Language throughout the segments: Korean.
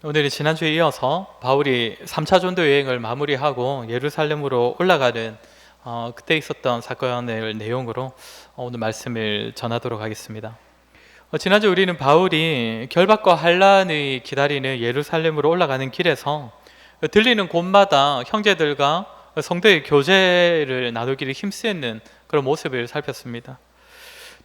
오늘은 지난주에 이어서 바울이 3차 전도 여행을 마무리하고 예루살렘으로 올라가는 그때 있었던 사건의 내용으로 오늘 말씀을 전하도록 하겠습니다. 지난주 우리는 바울이 결박과 환란이 기다리는 예루살렘으로 올라가는 길에서 들리는 곳마다 형제들과 성도의 교제를 나누기를 힘쓰는 그런 모습을 살폈습니다.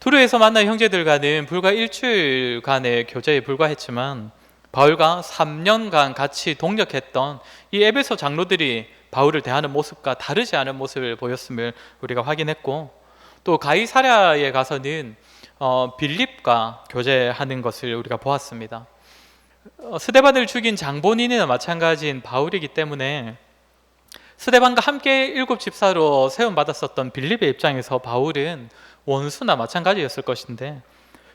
두루에서 만난 형제들과는 불과 일주일간의 교제에 불과했지만 바울과 3년간 같이 동역했던 이 에베소 장로들이 바울을 대하는 모습과 다르지 않은 모습을 보였음을 우리가 확인했고, 또 가이사랴에 가서는 빌립과 교제하는 것을 우리가 보았습니다. 스데반을 죽인 장본인이나 마찬가지인 바울이기 때문에 스데반과 함께 일곱 집사로 세움받았었던 빌립의 입장에서 바울은 원수나 마찬가지였을 것인데,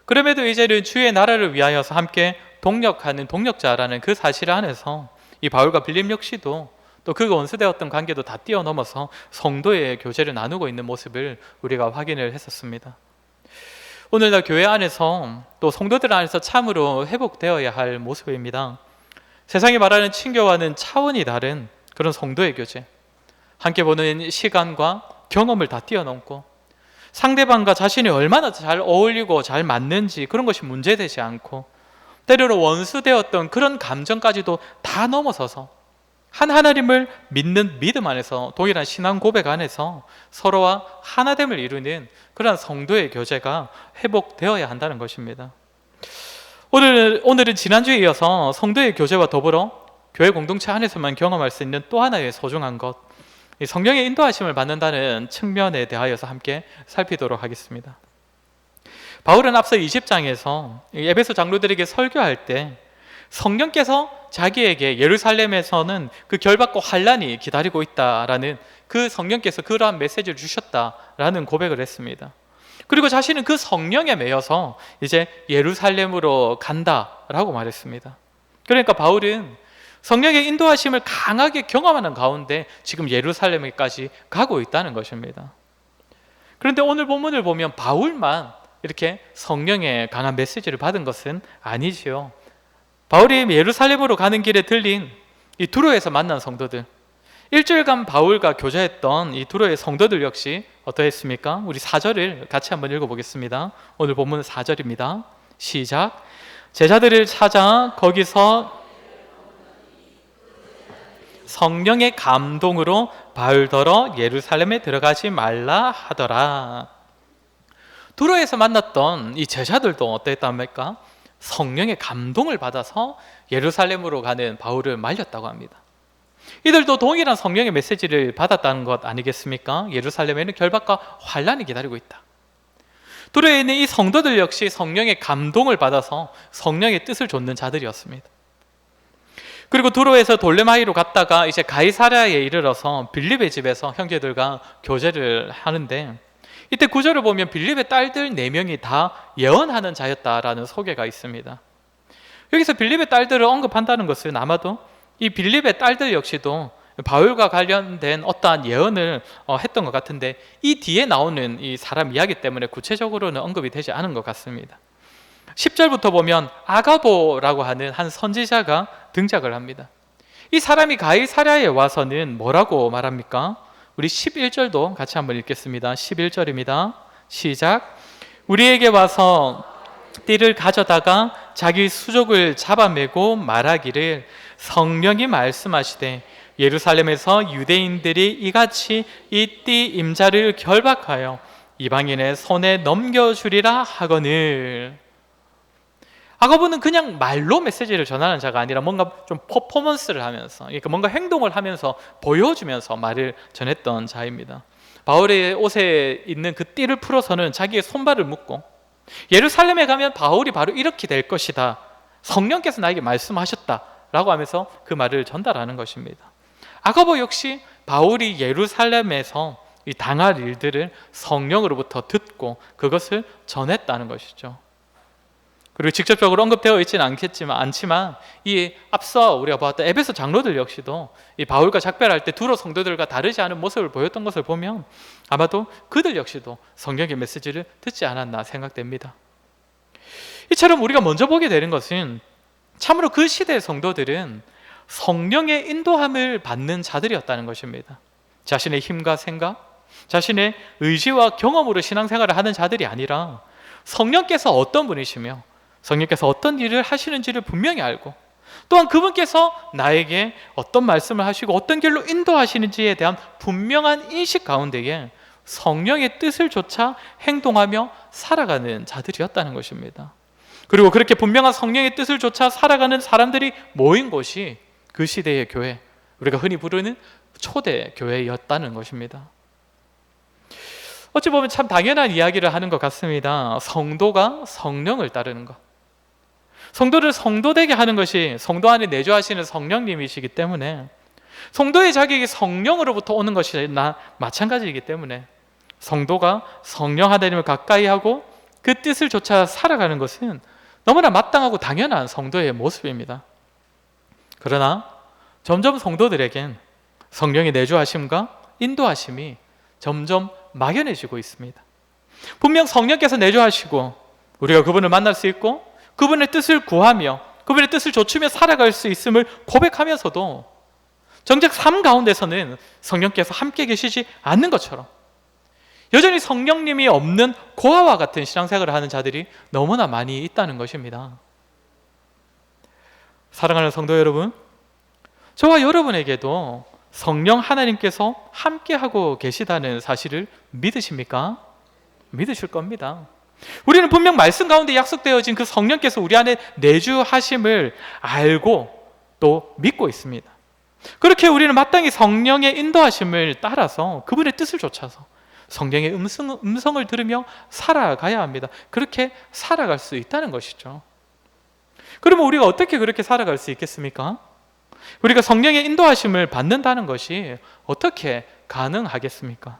그럼에도 이제는 주의 나라를 위하여서 함께 동역하는 동역자라는 그 사실 안에서 이 바울과 빌립 역시도 또 그 원수되었던 관계도 다 뛰어넘어서 성도의 교제를 나누고 있는 모습을 우리가 확인을 했었습니다. 오늘날 교회 안에서 또 성도들 안에서 참으로 회복되어야 할 모습입니다. 세상이 말하는 친교와는 차원이 다른 그런 성도의 교제, 함께 보는 시간과 경험을 다 뛰어넘고 상대방과 자신이 얼마나 잘 어울리고 잘 맞는지 그런 것이 문제되지 않고, 때로는 원수되었던 그런 감정까지도 다 넘어서서 한 하나님을 믿는 믿음 안에서 동일한 신앙 고백 안에서 서로와 하나됨을 이루는 그런 성도의 교제가 회복되어야 한다는 것입니다. 오늘은 지난주에 이어서 성도의 교제와 더불어 교회 공동체 안에서만 경험할 수 있는 또 하나의 소중한 것, 성령의 인도하심을 받는다는 측면에 대하여서 함께 살피도록 하겠습니다. 바울은 앞서 20장에서 에베소 장로들에게 설교할 때 성령께서 자기에게 예루살렘에서는 그 결박과 환란이 기다리고 있다라는, 그 성령께서 그러한 메시지를 주셨다라는 고백을 했습니다. 그리고 자신은 그 성령에 매여서 이제 예루살렘으로 간다라고 말했습니다. 그러니까 바울은 성령의 인도하심을 강하게 경험하는 가운데 지금 예루살렘에까지 가고 있다는 것입니다. 그런데 오늘 본문을 보면 바울만 이렇게 성령의 강한 메시지를 받은 것은 아니지요. 바울이 예루살렘으로 가는 길에 들린 이 두로에서 만난 성도들, 일주일간 바울과 교제했던 이 두로의 성도들 역시 어떠했습니까? 우리 4절을 같이 한번 읽어보겠습니다. 오늘 본문은 4절입니다. 시작. 제자들을 찾아 거기서 성령의 감동으로 바울더러 예루살렘에 들어가지 말라 하더라. 두로에서 만났던 이 제자들도 어땠답니까? 성령의 감동을 받아서 예루살렘으로 가는 바울을 말렸다고 합니다. 이들도 동일한 성령의 메시지를 받았다는 것 아니겠습니까? 예루살렘에는 결박과 환란이 기다리고 있다. 두로에 있는 이 성도들 역시 성령의 감동을 받아서 성령의 뜻을 좇는 자들이었습니다. 그리고 두로에서 돌레마이로 갔다가 이제 가이사랴에 이르러서 빌립의 집에서 형제들과 교제를 하는데, 이때 구절을 보면 빌립의 딸들 4명이 다 예언하는 자였다라는 소개가 있습니다. 여기서 빌립의 딸들을 언급한다는 것은 아마도 이 빌립의 딸들 역시도 바울과 관련된 어떠한 예언을 했던 것 같은데, 이 뒤에 나오는 이 사람 이야기 때문에 구체적으로는 언급이 되지 않은 것 같습니다. 10절부터 보면 아가보라고 하는 한 선지자가 등장을 합니다. 이 사람이 가이사랴에 와서는 뭐라고 말합니까? 우리 11절도 같이 한번 읽겠습니다. 11절입니다. 시작. 우리에게 와서 띠를 가져다가 자기 수족을 잡아매고 말하기를, 성령이 말씀하시되 예루살렘에서 유대인들이 이같이 이 띠 임자를 결박하여 이방인의 손에 넘겨주리라 하거늘. 아가보는 그냥 말로 메시지를 전하는 자가 아니라 뭔가 좀 퍼포먼스를 하면서, 그러니까 뭔가 행동을 하면서 보여주면서 말을 전했던 자입니다. 바울의 옷에 있는 그 띠를 풀어서는 자기의 손발을 묶고, 예루살렘에 가면 바울이 바로 이렇게 될 것이다, 성령께서 나에게 말씀하셨다라고 하면서 그 말을 전달하는 것입니다. 아가보 역시 바울이 예루살렘에서 이 당할 일들을 성령으로부터 듣고 그것을 전했다는 것이죠. 그리고 직접적으로 언급되어 있지는 않지만 이 앞서 우리가 보았던 에베소 장로들 역시도 이 바울과 작별할 때 두로 성도들과 다르지 않은 모습을 보였던 것을 보면 아마도 그들 역시도 성령의 메시지를 듣지 않았나 생각됩니다. 이처럼 우리가 먼저 보게 되는 것은 참으로 그 시대의 성도들은 성령의 인도함을 받는 자들이었다는 것입니다. 자신의 힘과 생각, 자신의 의지와 경험으로 신앙생활을 하는 자들이 아니라 성령께서 어떤 분이시며 성령께서 어떤 일을 하시는지를 분명히 알고, 또한 그분께서 나에게 어떤 말씀을 하시고 어떤 길로 인도하시는지에 대한 분명한 인식 가운데에 성령의 뜻을 좇아 행동하며 살아가는 자들이었다는 것입니다. 그리고 그렇게 분명한 성령의 뜻을 좇아 살아가는 사람들이 모인 곳이 그 시대의 교회, 우리가 흔히 부르는 초대 교회였다는 것입니다. 어찌 보면 참 당연한 이야기를 하는 것 같습니다. 성도가 성령을 따르는 것, 성도를 성도되게 하는 것이 성도 안에 내주하시는 성령님이시기 때문에, 성도의 자격이 성령으로부터 오는 것이 마찬가지이기 때문에 성도가 성령 하나님을 가까이 하고 그 뜻을 좇아 살아가는 것은 너무나 마땅하고 당연한 성도의 모습입니다. 그러나 점점 성도들에겐 성령의 내주하심과 인도하심이 점점 막연해지고 있습니다. 분명 성령께서 내주하시고 우리가 그분을 만날 수 있고 그분의 뜻을 구하며 그분의 뜻을 좇으며 살아갈 수 있음을 고백하면서도 정작 삶 가운데서는 성령께서 함께 계시지 않는 것처럼 여전히 성령님이 없는 고아와 같은 신앙생활을 하는 자들이 너무나 많이 있다는 것입니다. 사랑하는 성도 여러분, 저와 여러분에게도 성령 하나님께서 함께하고 계시다는 사실을 믿으십니까? 믿으실 겁니다. 우리는 분명 말씀 가운데 약속되어진 그 성령께서 우리 안에 내주하심을 알고 또 믿고 있습니다. 그렇게 우리는 마땅히 성령의 인도하심을 따라서 그분의 뜻을 좇아서 성령의 음성을 들으며 살아가야 합니다. 그렇게 살아갈 수 있다는 것이죠. 그러면 우리가 어떻게 그렇게 살아갈 수 있겠습니까? 우리가 성령의 인도하심을 받는다는 것이 어떻게 가능하겠습니까?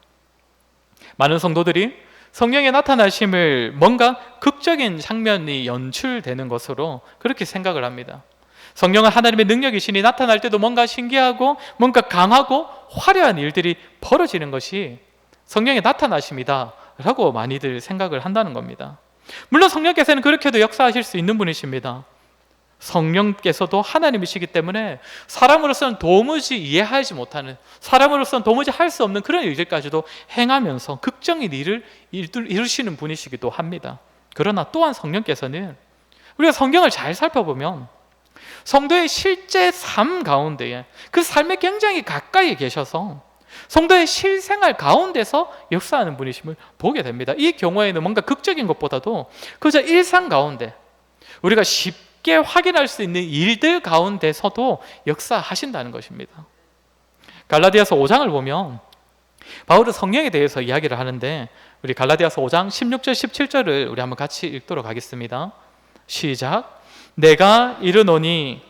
많은 성도들이 성령의 나타나심을 뭔가 극적인 장면이 연출되는 것으로 그렇게 생각을 합니다. 성령은 하나님의 능력이시니 나타날 때도 뭔가 신기하고 뭔가 강하고 화려한 일들이 벌어지는 것이 성령의 나타나심이다 라고 많이들 생각을 한다는 겁니다. 물론 성령께서는 그렇게도 역사하실 수 있는 분이십니다. 성령께서도 하나님이시기 때문에 사람으로서는 도무지 이해하지 못하는, 사람으로서는 도무지 할 수 없는 그런 일들까지도 행하면서 극적인 일을 이루시는 분이시기도 합니다. 그러나 또한 성령께서는 우리가 성경을 잘 살펴보면 성도의 실제 삶 가운데에 그 삶에 굉장히 가까이 계셔서 성도의 실생활 가운데서 역사하는 분이심을 보게 됩니다. 이 경우에는 뭔가 극적인 것보다도 그저 일상 가운데 우리가 쉽게 확인할 수 있는 일들 가운데서도 역사하신다는 것입니다. 갈라디아서 5장을 보면 바울은 성령에 대해서 이야기를 하는데, 우리 갈라디아서 5장 16절 17절을 우리 한번 같이 읽도록 하겠습니다. 시작. 내가 이르노니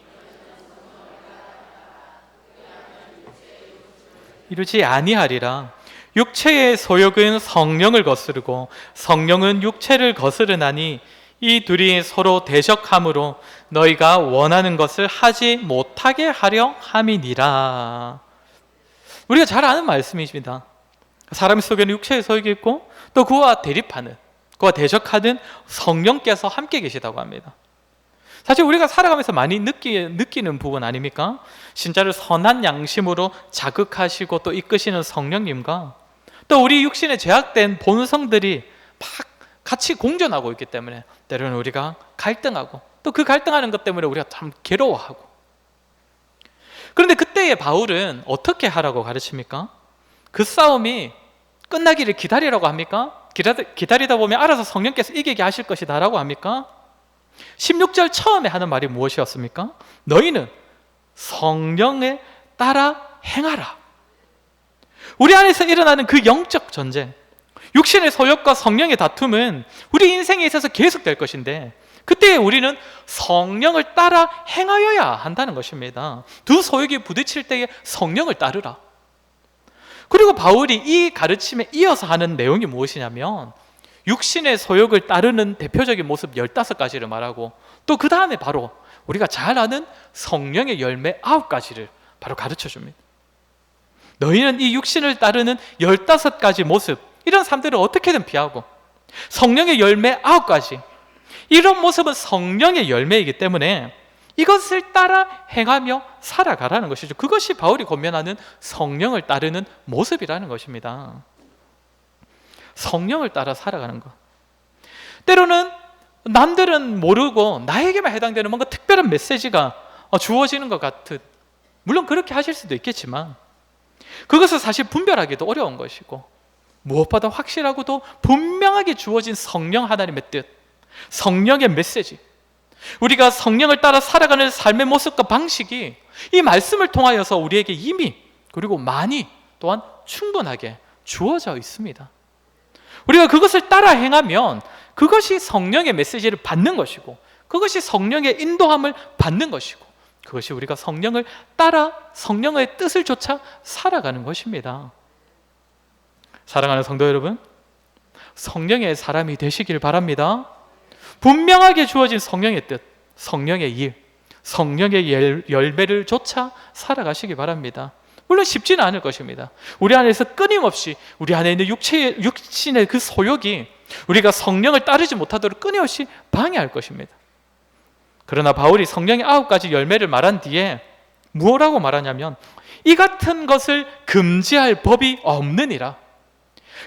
이루지 아니하리라. 육체의 소욕은 성령을 거스르고 성령은 육체를 거스르나니 이 둘이 서로 대적함으로 너희가 원하는 것을 하지 못하게 하려 함이니라. 우리가 잘 아는 말씀이십니다. 사람 속에는 육체의 소욕이 있고 또 그와 대립하는, 그와 대적하는 성령께서 함께 계시다고 합니다. 사실 우리가 살아가면서 많이 느끼는 부분 아닙니까? 진짜를 선한 양심으로 자극하시고 또 이끄시는 성령님과 또 우리 육신에 제약된 본성들이 막 같이 공존하고 있기 때문에 때로는 우리가 갈등하고 또 그 갈등하는 것 때문에 우리가 참 괴로워하고. 그런데 그때의 바울은 어떻게 하라고 가르칩니까? 그 싸움이 끝나기를 기다리라고 합니까? 기다리다 보면 알아서 성령께서 이기게 하실 것이다 라고 합니까? 16절 처음에 하는 말이 무엇이었습니까? 너희는 성령에 따라 행하라. 우리 안에서 일어나는 그 영적 전쟁, 육신의 소욕과 성령의 다툼은 우리 인생에 있어서 계속될 것인데 그때 우리는 성령을 따라 행하여야 한다는 것입니다. 두 소욕이 부딪힐 때에 성령을 따르라. 그리고 바울이 이 가르침에 이어서 하는 내용이 무엇이냐면 육신의 소욕을 따르는 대표적인 모습 15가지를 말하고 또 그 다음에 바로 우리가 잘 아는 성령의 열매 9가지를 바로 가르쳐줍니다. 너희는 이 육신을 따르는 15가지 모습, 이런 삶들을 어떻게든 피하고 성령의 열매 9가지, 이런 모습은 성령의 열매이기 때문에 이것을 따라 행하며 살아가라는 것이죠. 그것이 바울이 권면하는 성령을 따르는 모습이라는 것입니다. 성령을 따라 살아가는 것. 때로는 남들은 모르고 나에게만 해당되는 뭔가 특별한 메시지가 주어지는 것 같은, 물론 그렇게 하실 수도 있겠지만 그것은 사실 분별하기도 어려운 것이고, 무엇보다 확실하고도 분명하게 주어진 성령 하나님의 뜻, 성령의 메시지, 우리가 성령을 따라 살아가는 삶의 모습과 방식이 이 말씀을 통하여서 우리에게 이미, 그리고 많이, 또한 충분하게 주어져 있습니다. 우리가 그것을 따라 행하면 그것이 성령의 메시지를 받는 것이고, 그것이 성령의 인도함을 받는 것이고, 그것이 우리가 성령을 따라 성령의 뜻을 쫓아 살아가는 것입니다. 사랑하는 성도 여러분, 성령의 사람이 되시길 바랍니다. 분명하게 주어진 성령의 뜻, 성령의 일, 성령의 열매를 쫓아 살아가시기 바랍니다. 물론 쉽지는 않을 것입니다. 우리 안에서 끊임없이 우리 안에 있는 육신의 그 소욕이 우리가 성령을 따르지 못하도록 끊임없이 방해할 것입니다. 그러나 바울이 성령의 9가지 열매를 말한 뒤에 무엇라고 말하냐면, 이 같은 것을 금지할 법이 없느니라.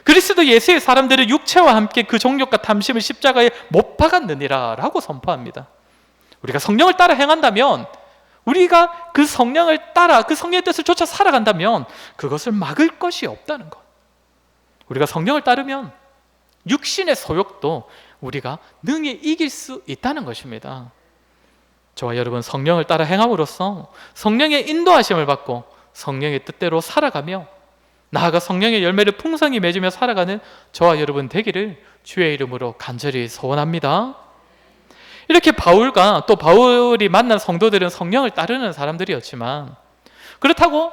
그리스도 예수의 사람들은 육체와 함께 그 정욕과 탐심을 십자가에 못 박았느니라 라고 선포합니다. 우리가 성령을 따라 행한다면, 우리가 그 성령을 따라 그 성령의 뜻을 쫓아 살아간다면 그것을 막을 것이 없다는 것. 우리가 성령을 따르면 육신의 소욕도 우리가 능히 이길 수 있다는 것입니다. 저와 여러분, 성령을 따라 행함으로써 성령의 인도하심을 받고 성령의 뜻대로 살아가며 나아가 성령의 열매를 풍성히 맺으며 살아가는 저와 여러분 되기를 주의 이름으로 간절히 소원합니다. 이렇게 바울과 또 바울이 만난 성도들은 성령을 따르는 사람들이었지만, 그렇다고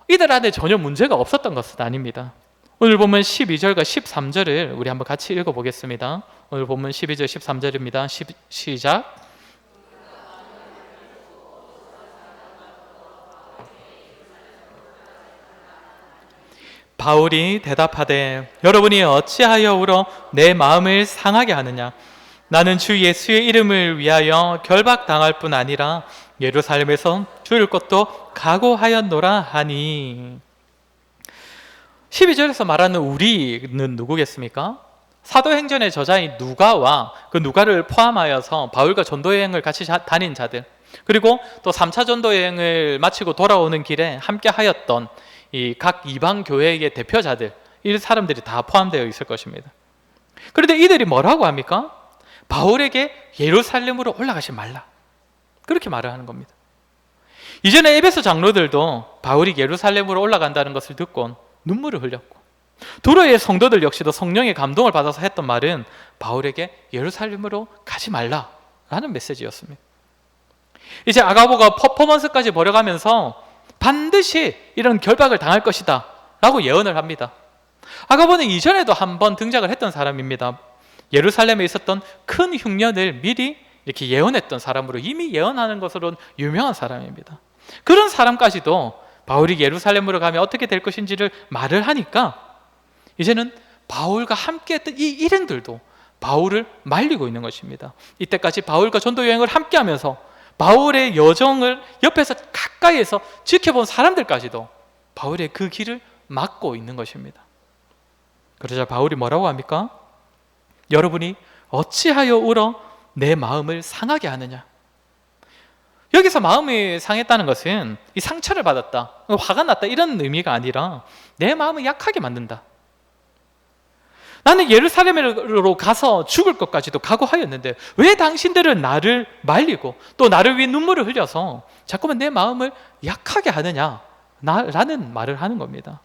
이들 안에 전혀 문제가 없었던 것은 아닙니다. 오늘 본문 12절과 13절을 우리 한번 같이 읽어보겠습니다. 오늘 본문 12절 13절입니다. 시작. 바울이 대답하되, 여러분이 어찌하여 울어 내 마음을 상하게 하느냐? 나는 주 예수의 이름을 위하여 결박당할 뿐 아니라 예루살렘에서 죽을 것도 각오하였노라 하니. 12절에서 말하는 우리는 누구겠습니까? 사도행전의 저자인 누가와 그 누가를 포함하여서 바울과 전도여행을 같이 다닌 자들, 그리고 또 3차 전도여행을 마치고 돌아오는 길에 함께 하였던 이 각 이방 교회의 대표자들, 이 사람들이 다 포함되어 있을 것입니다. 그런데 이들이 뭐라고 합니까? 바울에게 예루살렘으로 올라가지 말라, 그렇게 말을 하는 겁니다. 이전에 에베소 장로들도 바울이 예루살렘으로 올라간다는 것을 듣고 눈물을 흘렸고, 도로의 성도들 역시도 성령의 감동을 받아서 했던 말은 바울에게 예루살렘으로 가지 말라라는 메시지였습니다. 이제 아가보가 퍼포먼스까지 벌여가면서 반드시 이런 결박을 당할 것이다 라고 예언을 합니다. 아가보는 이전에도 한번 등장을 했던 사람입니다. 예루살렘에 있었던 큰 흉년을 미리 이렇게 예언했던 사람으로, 이미 예언하는 것으로 유명한 사람입니다. 그런 사람까지도 바울이 예루살렘으로 가면 어떻게 될 것인지를 말을 하니까 이제는 바울과 함께했던 이 일행들도 바울을 말리고 있는 것입니다. 이때까지 바울과 전도 여행을 함께하면서 바울의 여정을 옆에서 가까이에서 지켜본 사람들까지도 바울의 그 길을 막고 있는 것입니다. 그러자 바울이 뭐라고 합니까? 여러분이 어찌하여 울어 내 마음을 상하게 하느냐? 여기서 마음이 상했다는 것은 이 상처를 받았다, 화가 났다, 이런 의미가 아니라 내 마음을 약하게 만든다. 나는 예루살렘으로 가서 죽을 것까지도 각오하였는데 왜 당신들은 나를 말리고 또 나를 위해 눈물을 흘려서 자꾸만 내 마음을 약하게 하느냐 라는 말을 하는 겁니다.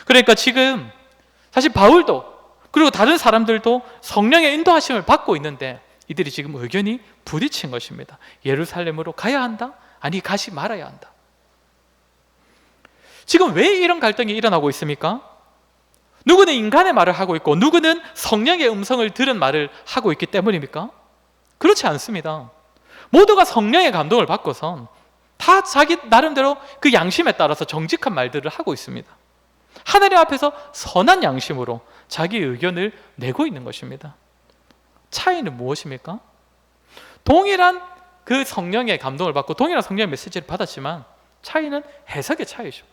그러니까 지금 사실 바울도 그리고 다른 사람들도 성령의 인도하심을 받고 있는데 이들이 지금 의견이 부딪힌 것입니다. 예루살렘으로 가야 한다? 아니, 가지 말아야 한다. 지금 왜 이런 갈등이 일어나고 있습니까? 누구는 인간의 말을 하고 있고 누구는 성령의 음성을 들은 말을 하고 있기 때문입니까? 그렇지 않습니다. 모두가 성령의 감동을 받고선 다 자기 나름대로 그 양심에 따라서 정직한 말들을 하고 있습니다. 하나님 앞에서 선한 양심으로 자기 의견을 내고 있는 것입니다. 차이는 무엇입니까? 동일한 그 성령의 감동을 받고 동일한 성령의 메시지를 받았지만 차이는 해석의 차이죠.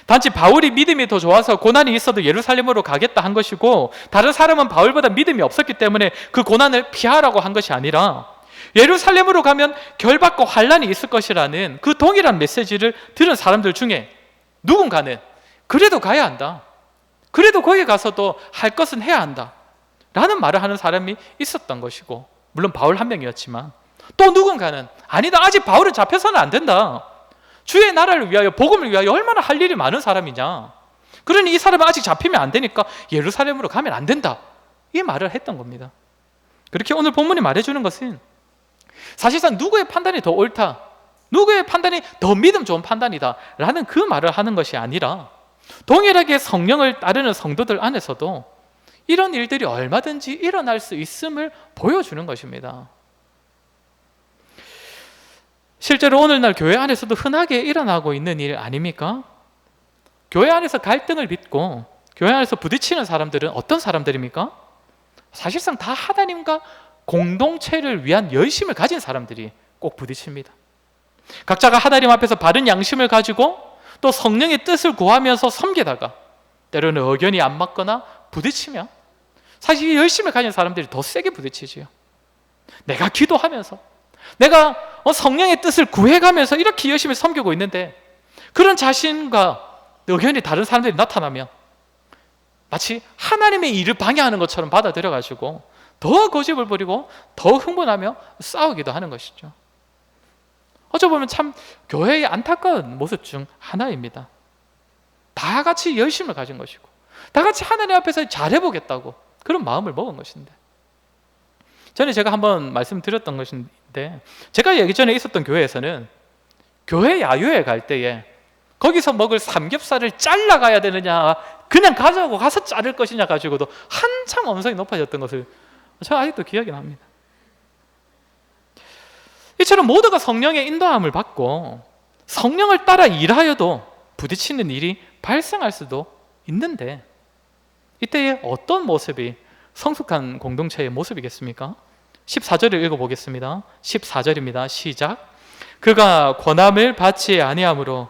단지 바울이 믿음이 더 좋아서 고난이 있어도 예루살렘으로 가겠다 한 것이고, 다른 사람은 바울보다 믿음이 없었기 때문에 그 고난을 피하라고 한 것이 아니라 예루살렘으로 가면 결박과 환란이 있을 것이라는 그 동일한 메시지를 들은 사람들 중에 누군가는 그래도 가야 한다, 그래도 거기 가서도 할 것은 해야 한다 라는 말을 하는 사람이 있었던 것이고, 물론 바울 한 명이었지만 또 누군가는 아니다, 아직 바울은 잡혀서는 안 된다, 주의 나라를 위하여, 복음을 위하여 얼마나 할 일이 많은 사람이냐, 그러니 이 사람은 아직 잡히면 안 되니까 예루살렘으로 가면 안 된다, 이 말을 했던 겁니다. 그렇게 오늘 본문이 말해주는 것은 사실상 누구의 판단이 더 옳다, 누구의 판단이 더 믿음 좋은 판단이다 라는 그 말을 하는 것이 아니라, 동일하게 성령을 따르는 성도들 안에서도 이런 일들이 얼마든지 일어날 수 있음을 보여주는 것입니다. 실제로 오늘날 교회 안에서도 흔하게 일어나고 있는 일 아닙니까? 교회 안에서 갈등을 빚고 교회 안에서 부딪히는 사람들은 어떤 사람들입니까? 사실상 다 하나님과 공동체를 위한 열심을 가진 사람들이 꼭 부딪힙니다. 각자가 하나님 앞에서 바른 양심을 가지고 또 성령의 뜻을 구하면서 섬기다가 때로는 의견이 안 맞거나 부딪히면 사실 이 열심을 가진 사람들이 더 세게 부딪히지요. 내가 기도하면서, 내가 성령의 뜻을 구해가면서 이렇게 열심히 섬기고 있는데 그런 자신과 의견이 다른 사람들이 나타나면 마치 하나님의 일을 방해하는 것처럼 받아들여가지고 더 고집을 부리고 더 흥분하며 싸우기도 하는 것이죠. 어쩌보면 참 교회의 안타까운 모습 중 하나입니다. 다 같이 열심을 가진 것이고 다 같이 하나님 앞에서 잘해보겠다고 그런 마음을 먹은 것인데, 전에 제가 한번 말씀드렸던 것인데, 제가 예전에 있었던 교회에서는 교회 야유회 갈 때에 거기서 먹을 삼겹살을 잘라가야 되느냐 그냥 가져가고 가서 자를 것이냐 가지고도 한참 언성이 높아졌던 것을 제가 아직도 기억이 납니다. 이처럼 모두가 성령의 인도함을 받고 성령을 따라 일하여도 부딪히는 일이 발생할 수도 있는데, 이때에 어떤 모습이 성숙한 공동체의 모습이겠습니까? 14절을 읽어보겠습니다. 14절입니다. 시작. 그가 권함을 받지 아니하므로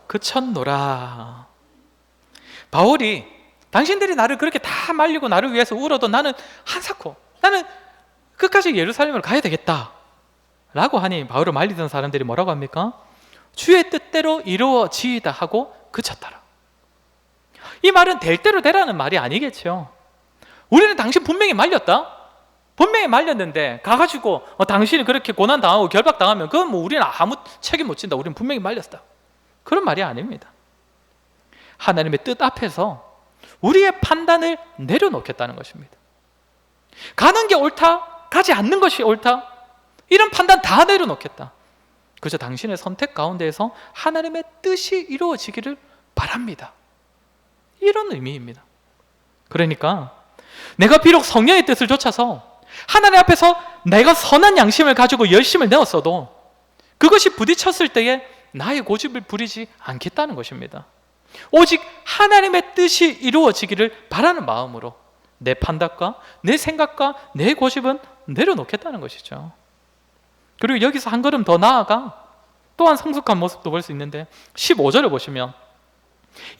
그쳤노라. 바울이 당신들이 나를 그렇게 다 말리고 나를 위해서 울어도 나는 한사코, 나는 끝까지 예루살렘을 가야 되겠다 라고 하니 바울을 말리던 사람들이 뭐라고 합니까? 주의 뜻대로 이루어지이다 하고 그쳤더라. 이 말은 될 대로 되라는 말이 아니겠죠. 우리는 당신 분명히 말렸다, 분명히 말렸는데 가가지고 당신이 그렇게 고난당하고 결박당하면 그건 뭐 우리는 아무 책임 못 진다, 우리는 분명히 말렸다, 그런 말이 아닙니다. 하나님의 뜻 앞에서 우리의 판단을 내려놓겠다는 것입니다. 가는 게 옳다, 가지 않는 것이 옳다, 이런 판단 다 내려놓겠다. 그저 당신의 선택 가운데에서 하나님의 뜻이 이루어지기를 바랍니다, 이런 의미입니다. 그러니까 내가 비록 성령의 뜻을 좇아서 하나님 앞에서 내가 선한 양심을 가지고 열심을 내었어도 그것이 부딪혔을 때에 나의 고집을 부리지 않겠다는 것입니다. 오직 하나님의 뜻이 이루어지기를 바라는 마음으로 내 판단과 내 생각과 내 고집은 내려놓겠다는 것이죠. 그리고 여기서 한 걸음 더 나아가 또한 성숙한 모습도 볼 수 있는데, 15절을 보시면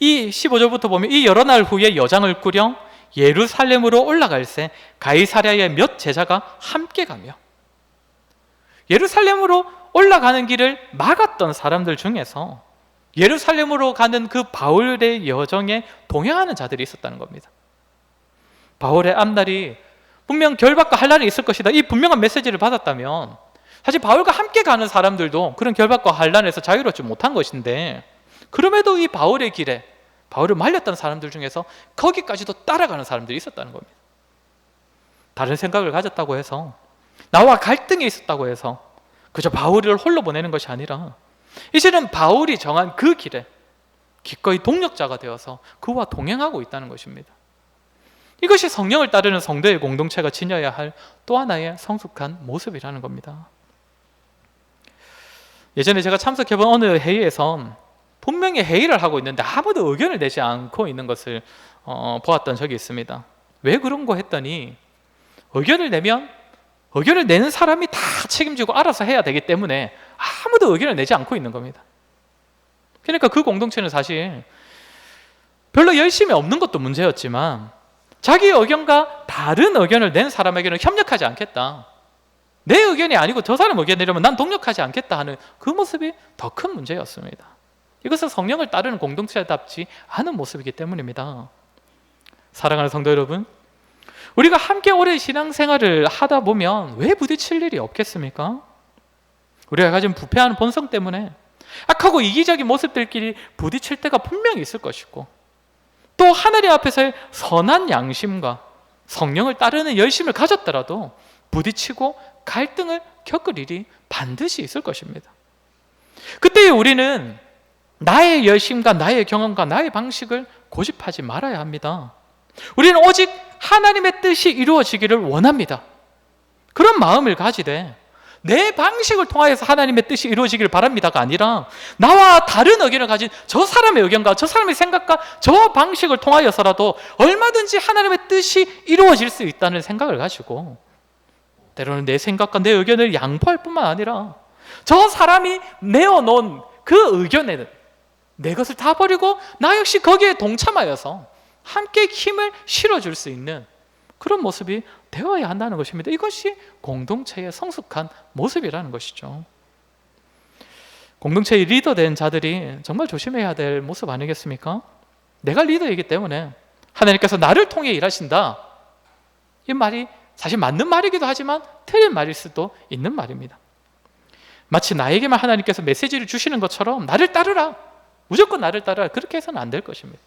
이 15절부터 보면 이 여러 날 후에 여장을 꾸려 예루살렘으로 올라갈새 가이사랴의 몇 제자가 함께 가며, 예루살렘으로 올라가는 길을 막았던 사람들 중에서 예루살렘으로 가는 그 바울의 여정에 동행하는 자들이 있었다는 겁니다. 바울의 앞날이 분명 결박과 환란이 있을 것이다, 이 분명한 메시지를 받았다면 사실 바울과 함께 가는 사람들도 그런 결박과 환란에서 자유롭지 못한 것인데, 그럼에도 이 바울의 길에 바울을 말렸던 사람들 중에서 거기까지도 따라가는 사람들이 있었다는 겁니다. 다른 생각을 가졌다고 해서, 나와 갈등이 있었다고 해서 그저 바울을 홀로 보내는 것이 아니라 이제는 바울이 정한 그 길에 기꺼이 동력자가 되어서 그와 동행하고 있다는 것입니다. 이것이 성령을 따르는 성도의 공동체가 지녀야 할 또 하나의 성숙한 모습이라는 겁니다. 예전에 제가 참석해본 어느 회의에서 분명히 회의를 하고 있는데 아무도 의견을 내지 않고 있는 것을 보았던 적이 있습니다. 왜 그런 거 했더니 의견을 내면 의견을 내는 사람이 다 책임지고 알아서 해야 되기 때문에 아무도 의견을 내지 않고 있는 겁니다. 그러니까 그 공동체는 사실 별로 열심히 없는 것도 문제였지만 자기 의견과 다른 의견을 낸 사람에게는 협력하지 않겠다, 내 의견이 아니고 저 사람 의견 내려면 난 동력하지 않겠다 하는 그 모습이 더 큰 문제였습니다. 이것은 성령을 따르는 공동체답지 않은 모습이기 때문입니다. 사랑하는 성도 여러분, 우리가 함께 오래 신앙생활을 하다 보면 왜 부딪힐 일이 없겠습니까? 우리가 가진 부패하는 본성 때문에 악하고 이기적인 모습들끼리 부딪힐 때가 분명히 있을 것이고, 또 하나님 앞에서의 선한 양심과 성령을 따르는 열심을 가졌더라도 부딪히고 갈등을 겪을 일이 반드시 있을 것입니다. 그때 우리는 나의 열심과 나의 경험과 나의 방식을 고집하지 말아야 합니다. 우리는 오직 하나님의 뜻이 이루어지기를 원합니다. 그런 마음을 가지되 내 방식을 통하여서 하나님의 뜻이 이루어지기를 바랍니다가 아니라 나와 다른 의견을 가진 저 사람의 의견과 저 사람의 생각과 저 방식을 통하여서라도 얼마든지 하나님의 뜻이 이루어질 수 있다는 생각을 가지고 때로는 내 생각과 내 의견을 양보할 뿐만 아니라 저 사람이 내어놓은 그 의견에는 내 것을 다 버리고 나 역시 거기에 동참하여서 함께 힘을 실어줄 수 있는 그런 모습이 되어야 한다는 것입니다. 이것이 공동체의 성숙한 모습이라는 것이죠. 공동체의 리더된 자들이 정말 조심해야 될 모습 아니겠습니까? 내가 리더이기 때문에 하나님께서 나를 통해 일하신다, 이 말이 사실 맞는 말이기도 하지만 틀린 말일 수도 있는 말입니다. 마치 나에게만 하나님께서 메시지를 주시는 것처럼 나를 따르라, 무조건 나를 따르라, 그렇게 해서는 안 될 것입니다.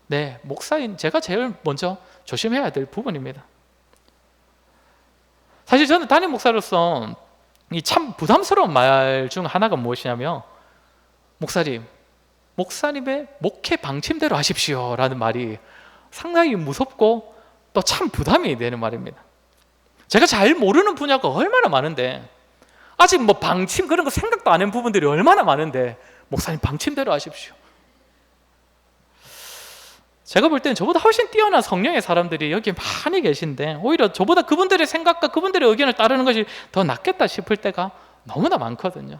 네, 목사인 제가 제일 먼저 조심해야 될 부분입니다. 사실 저는 담임 목사로서 이 참 부담스러운 말 중 하나가 무엇이냐면, 목사님의 목회 방침대로 하십시오 라는 말이 상당히 무섭고 또 참 부담이 되는 말입니다. 제가 잘 모르는 분야가 얼마나 많은데, 아직 뭐 방침 그런 거 생각도 안 한 부분들이 얼마나 많은데 목사님 방침대로 하십시오. 제가 볼 때는 저보다 훨씬 뛰어난 성령의 사람들이 여기 많이 계신데 오히려 저보다 그분들의 생각과 그분들의 의견을 따르는 것이 더 낫겠다 싶을 때가 너무나 많거든요.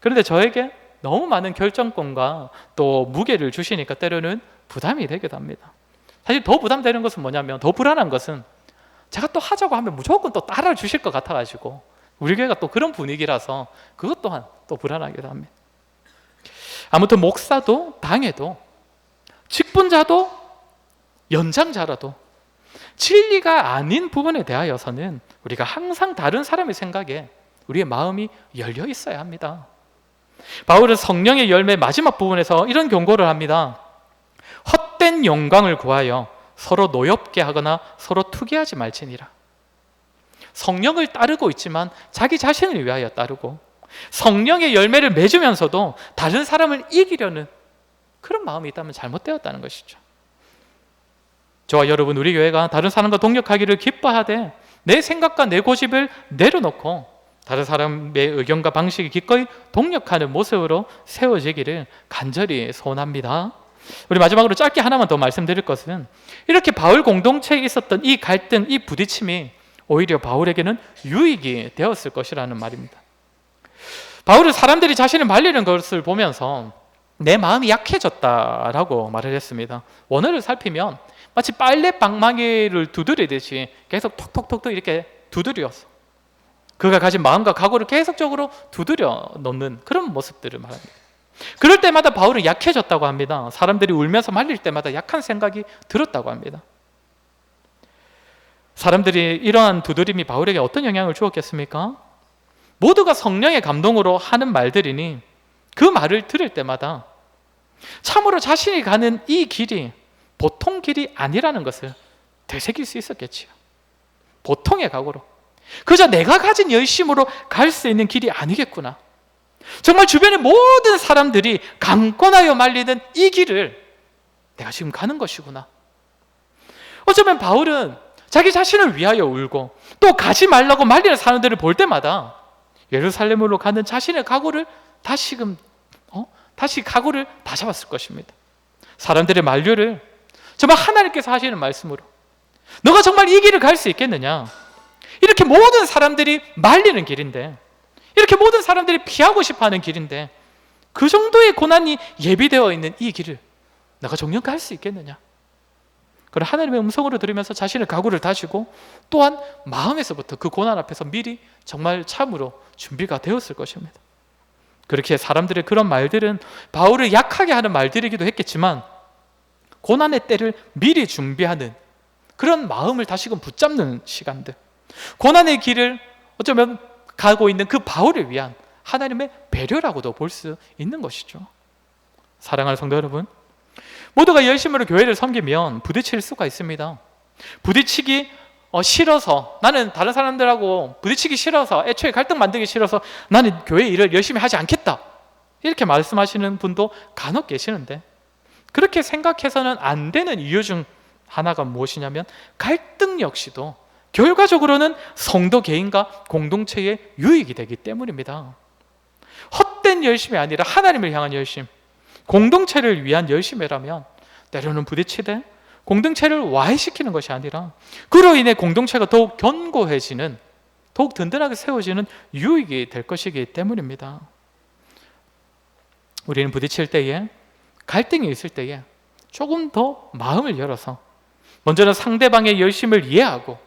그런데 저에게 너무 많은 결정권과 또 무게를 주시니까 때로는 부담이 되기도 합니다. 사실 더 부담되는 것은 뭐냐면, 더 불안한 것은 제가 또 하자고 하면 무조건 또 따라 주실 것 같아가지고 우리 교회가 또 그런 분위기라서 그것 또한 또 불안하기도 합니다. 아무튼 목사도 당해도 직분자도 연장자라도 진리가 아닌 부분에 대하여서는 우리가 항상 다른 사람의 생각에 우리의 마음이 열려 있어야 합니다. 바울은 성령의 열매 마지막 부분에서 이런 경고를 합니다. 헛된 영광을 구하여 서로 노엽게 하거나 서로 투기하지 말지니라. 성령을 따르고 있지만 자기 자신을 위하여 따르고 성령의 열매를 맺으면서도 다른 사람을 이기려는 그런 마음이 있다면 잘못되었다는 것이죠. 저와 여러분, 우리 교회가 다른 사람과 동력하기를 기뻐하되 내 생각과 내 고집을 내려놓고 다른 사람의 의견과 방식에 기꺼이 동력하는 모습으로 세워지기를 간절히 소원합니다. 우리 마지막으로 짧게 하나만 더 말씀드릴 것은, 이렇게 바울 공동체에 있었던 이 갈등, 이 부딪힘이 오히려 바울에게는 유익이 되었을 것이라는 말입니다. 바울은 사람들이 자신을 말리는 것을 보면서 내 마음이 약해졌다라고 말을 했습니다. 원어를 살피면 마치 빨래 방망이를 두드리듯이 계속 톡톡톡톡 이렇게 두드려서 그가 가진 마음과 각오를 계속적으로 두드려 놓는 그런 모습들을 말합니다. 그럴 때마다 바울은 약해졌다고 합니다. 사람들이 울면서 말릴 때마다 약한 생각이 들었다고 합니다. 사람들이 이러한 두드림이 바울에게 어떤 영향을 주었겠습니까? 모두가 성령의 감동으로 하는 말들이니 그 말을 들을 때마다 참으로 자신이 가는 이 길이 보통 길이 아니라는 것을 되새길 수 있었겠지요. 보통의 각오로, 그저 내가 가진 열심으로 갈 수 있는 길이 아니겠구나. 정말 주변의 모든 사람들이 강권하여 말리는 이 길을 내가 지금 가는 것이구나. 어쩌면 바울은 자기 자신을 위하여 울고 또 가지 말라고 말리는 사람들을 볼 때마다 예루살렘으로 가는 자신의 각오를 다시 각오를 다잡았을 것입니다. 사람들의 만류를 정말 하나님께서 하시는 말씀으로, 너가 정말 이 길을 갈 수 있겠느냐? 이렇게 모든 사람들이 말리는 길인데, 이렇게 모든 사람들이 피하고 싶어하는 길인데, 그 정도의 고난이 예비되어 있는 이 길을 너가 정녕 갈 수 있겠느냐? 그런 하나님의 음성으로 들으면서 자신의 각오를 다지고, 또한 마음에서부터 그 고난 앞에서 미리 정말 참으로 준비가 되었을 것입니다. 그렇게 사람들의 그런 말들은 바울을 약하게 하는 말들이기도 했겠지만, 고난의 때를 미리 준비하는 그런 마음을 다시금 붙잡는 시간들, 고난의 길을 어쩌면 가고 있는 그 바울을 위한 하나님의 배려라고도 볼 수 있는 것이죠. 사랑하는 성도 여러분, 모두가 열심으로 교회를 섬기면 부딪힐 수가 있습니다. 부딪히기 싫어서, 나는 다른 사람들하고 부딪히기 싫어서, 애초에 갈등 만들기 싫어서 나는 교회 일을 열심히 하지 않겠다, 이렇게 말씀하시는 분도 간혹 계시는데, 그렇게 생각해서는 안 되는 이유 중 하나가 무엇이냐면, 갈등 역시도 결과적으로는 성도 개인과 공동체의 유익이 되기 때문입니다. 헛된 열심이 아니라 하나님을 향한 열심, 공동체를 위한 열심이라면 때로는 부딪히되 공동체를 와해시키는 것이 아니라 그로 인해 공동체가 더욱 견고해지는, 더욱 든든하게 세워지는 유익이 될 것이기 때문입니다. 우리는 부딪힐 때에, 갈등이 있을 때에 조금 더 마음을 열어서 먼저는 상대방의 열심을 이해하고,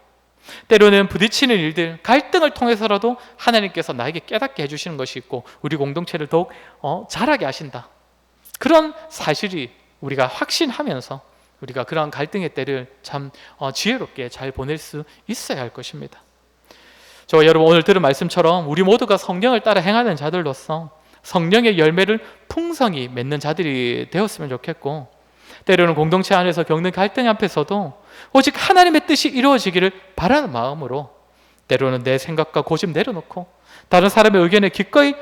때로는 부딪히는 일들, 갈등을 통해서라도 하나님께서 나에게 깨닫게 해주시는 것이 있고 우리 공동체를 더욱 자라게 하신다, 그런 사실이 우리가 확신하면서 우리가 그런 갈등의 때를 참 지혜롭게 잘 보낼 수 있어야 할 것입니다. 저와 여러분, 오늘 들은 말씀처럼 우리 모두가 성령을 따라 행하는 자들로서 성령의 열매를 풍성히 맺는 자들이 되었으면 좋겠고, 때로는 공동체 안에서 겪는 갈등 앞에서도 오직 하나님의 뜻이 이루어지기를 바라는 마음으로 때로는 내 생각과 고집 내려놓고 다른 사람의 의견에 기꺼이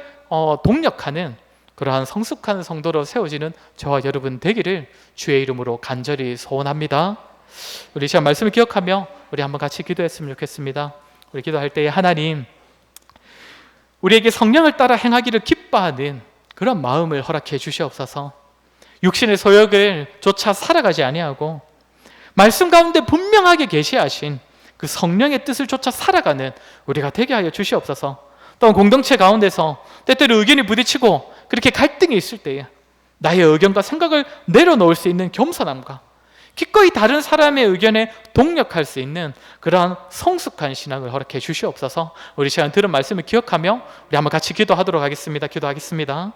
동력하는 그러한 성숙한 성도로 세워지는 저와 여러분 되기를 주의 이름으로 간절히 소원합니다. 우리 시간 말씀을 기억하며 우리 한번 같이 기도했으면 좋겠습니다. 우리 기도할 때에 하나님, 우리에게 성령을 따라 행하기를 기뻐하는 그런 마음을 허락해 주시옵소서. 육신의 소욕을 조차 살아가지 아니하고 말씀 가운데 분명하게 계시하신 그 성령의 뜻을 조차 살아가는 우리가 되게 하여 주시옵소서. 또한 공동체 가운데서 때때로 의견이 부딪히고 그렇게 갈등이 있을 때에 나의 의견과 생각을 내려놓을 수 있는 겸손함과 기꺼이 다른 사람의 의견에 동력할 수 있는 그러한 성숙한 신앙을 허락해 주시옵소서. 우리 시간 들은 말씀을 기억하며 우리 한번 같이 기도하도록 하겠습니다. 기도하겠습니다.